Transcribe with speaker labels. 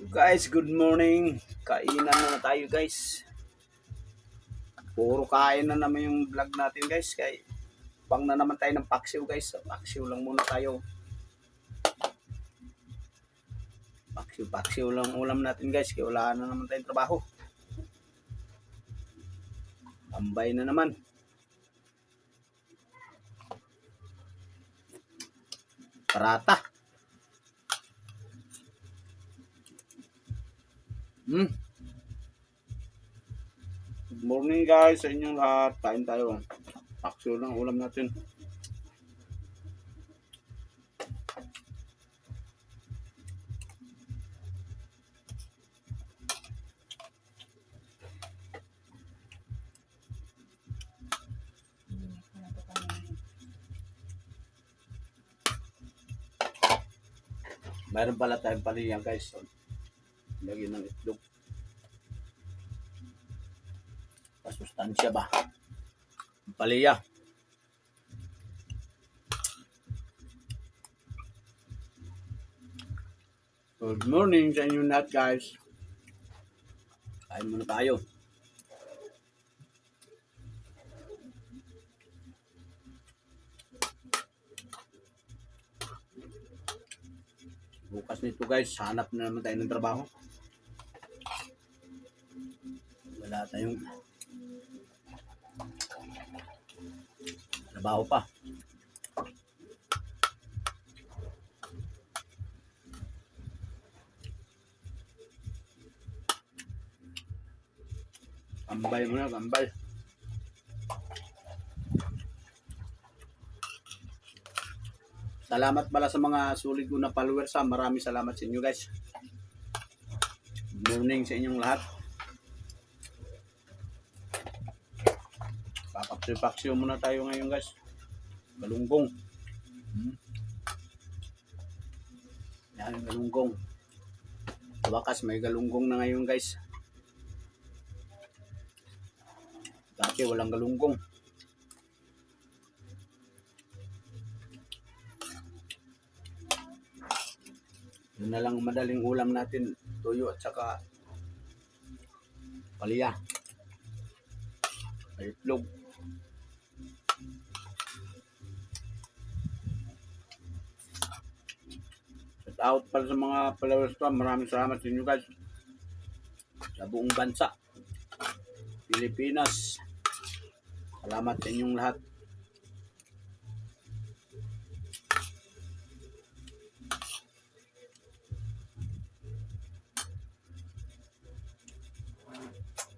Speaker 1: Guys, good morning. Kainan na tayo guys. Puro kain na naman yung vlog natin guys. Kaya pang na naman tayo ng paksiw guys. Paksiw lang muna tayo. Paksiw lang ulam natin guys. Kaya wala na naman tayong trabaho. Tambay na naman. Parata. Good morning guys sa inyong lahat. Kain tayo. Paksiw lang ulam natin. Mayroon pala tayong paliyang guys. Lagyan ng itlog. Pasustansya ba? Paliya. Good morning sa inyo lahat guys. Kain muna tayo. Bukas nito guys, hanap na naman tayo ng trabaho. Wala tayong trabaho pa. Gambay muna, gambay. Salamat pala sa mga sulit ko na followers ha. Maraming salamat sa inyo guys. Good morning sa inyong lahat. Papaksiw-paksiw muna tayo ngayon guys. Galunggong. Yan, galunggong. Sa wakas may galunggong na ngayon guys. Dati walang galunggong. Yun na lang madaling ulam natin, tuyo at saka palya. Itlog. Shout out pala sa mga followers ko. Maraming salamat sa inyo guys. Sa buong bansa. Pilipinas. Salamat sa inyong lahat.